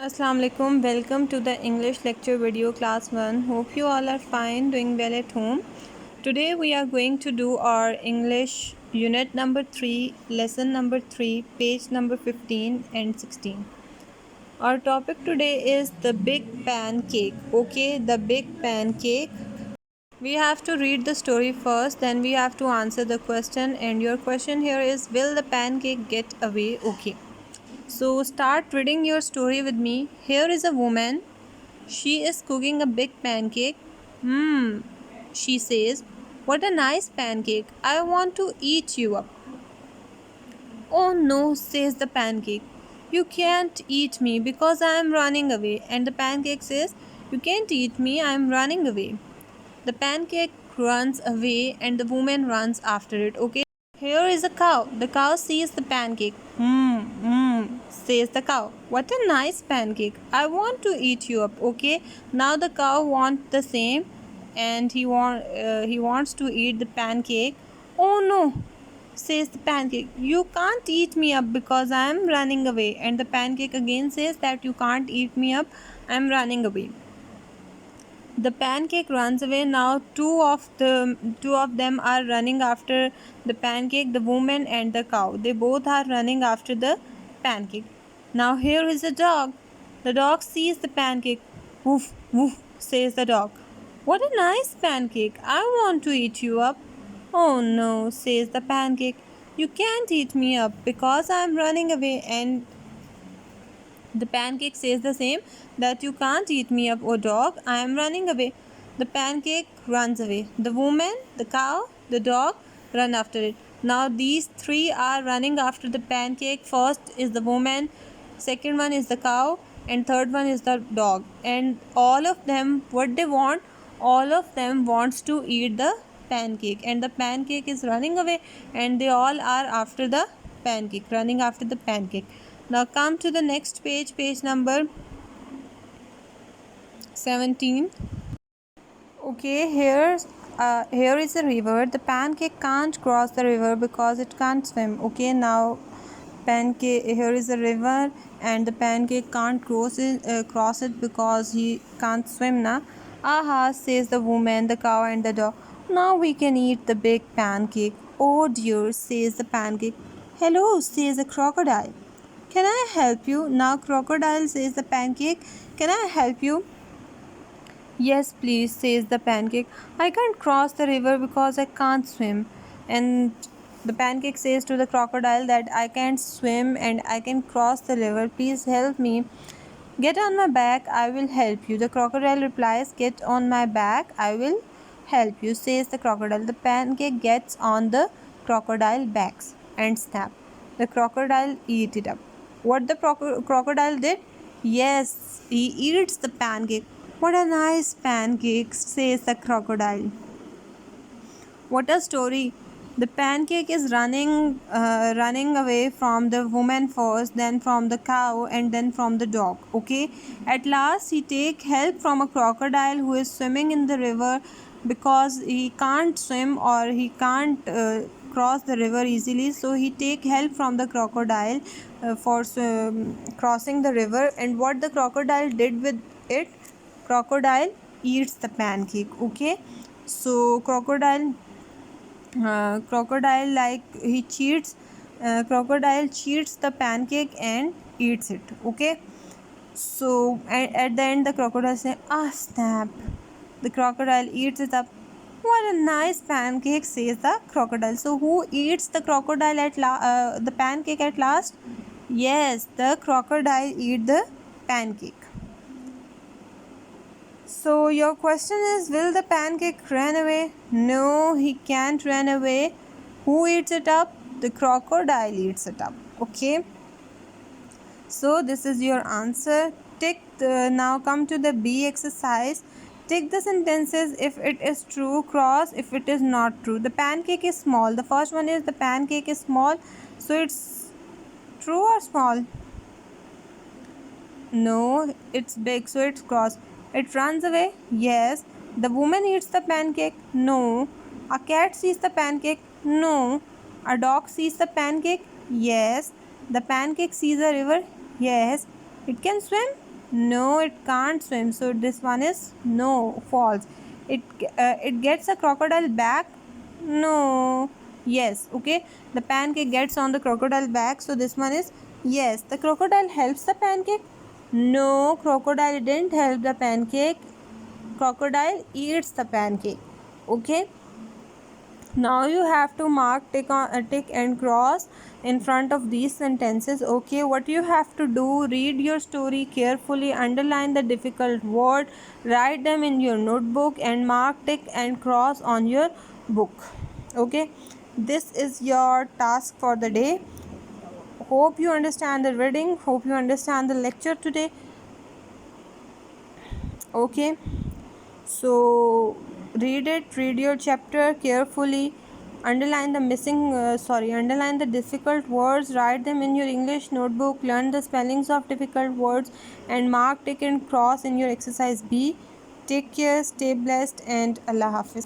Assalamu alaikum. Welcome to the English lecture video class 1. Hope you all are fine, doing well at home. Today we are going to do our English unit number 3, lesson number 3, page number 15 and 16. Our topic today is the big pancake. Okay, the big pancake. We have to read the story first, then we have to answer the question, and your question here is, will the pancake get away? Okay. So start reading your story with me. Here is a woman. She is cooking a big pancake. She says, "What a nice pancake. I want to eat you up." "Oh no," says the pancake. "You can't eat me because I am running away." And the pancake says, "You can't eat me, I am running away." The pancake runs away and the woman runs after it. Okay. Here is a cow. The cow sees the pancake. Says the cow. "What a nice pancake. I want to eat you up." Okay. Now the cow wants the same, and he wants to eat the pancake. "Oh no," says the pancake. "You can't eat me up because I am running away." And the pancake again says that you can't eat me up. I am running away. The pancake runs away. Now two of them are running after the pancake, the woman and the cow. They both are running after the pancake. Now here is a dog. The dog sees the pancake. "Woof, woof," says the dog. "What a nice pancake. I want to eat you up." "Oh no," says the pancake. "You can't eat me up because I am running away." And the pancake says the same, that "You can't eat me up, oh dog, I am running away." The pancake runs away. The woman, the cow, the dog run after it. Now these three are running after the pancake. First is the woman, second one is the cow, and third one is the dog. And all of them, what they want, all of them wants to eat the pancake. And the pancake is running away, and they all are after the pancake, running after the pancake. Now come to the next page, page number 17. Okay, here is a river. The pancake can't cross the river because it can't swim. Okay, now pancake, here is a river and the pancake can't cross it because he can't swim now. "Aha," says the woman, the cow and the dog. "Now we can eat the big pancake." "Oh dear," says the pancake. "Hello," says the crocodile. "Can I help you?" Now crocodile says the pancake. "Can I help you?" "Yes, please," says the pancake. "I can't cross the river because I can't swim." And the pancake says to the crocodile that "I can't swim and I can cross the river. Please help me. Get on my back, I will help you." The crocodile replies, "Get on my back, I will help you," says the crocodile. The pancake gets on the crocodile backs and snap. The crocodile eat it up. What the crocodile did? Yes, he eats the pancake. "What a nice pancake," says the crocodile. What a story. The pancake is running away from the woman first, then from the cow, and then from the dog. Okay. At last, he take help from a crocodile who is swimming in the river because he can't swim or he can't cross the river easily. So he take help from the crocodile for crossing the river. And what the crocodile did with it? Crocodile eats the pancake. Okay. So crocodile, like he cheats, crocodile cheats the pancake and eats it. Okay. So at the end the crocodile say, "Ah, snap." The crocodile eats it up. "What a nice pancake," says the crocodile. So who eats the crocodile the pancake at last? Yes, the crocodile eat the pancake. So your question is, will the pancake run away? No, he can't run away. Who eats it up? The crocodile eats it up. Okay. So this is your answer. Now come to the B exercise. Tick the sentences if it is true, cross if it is not true. The pancake is small. The first one is the pancake is small. So it's true or small? No, it's big, so it's cross. It runs away? Yes. The woman eats the pancake? No. A cat sees the pancake? No. A dog sees the pancake? Yes. The pancake sees a river? Yes. It can swim? No, it can't swim. So this one is no, false. It gets a crocodile back. No. Yes. Okay. The pancake gets on the crocodile back. So this one is yes. The crocodile helps the pancake. No, crocodile didn't help the pancake. Crocodile eats the pancake. Okay. Now you have to mark tick and cross in front of these sentences. Okay, what you have to do, read your story carefully, underline the difficult word, write them in your notebook, and mark tick and cross on your book. Okay, this is your task for the day. Hope you understand the reading, hope you understand the lecture today. Okay, so read your chapter carefully, underline the difficult words, write them in your English notebook, learn the spellings of difficult words, and mark tick and cross in your exercise B. Take care, stay blessed, and Allah Hafiz.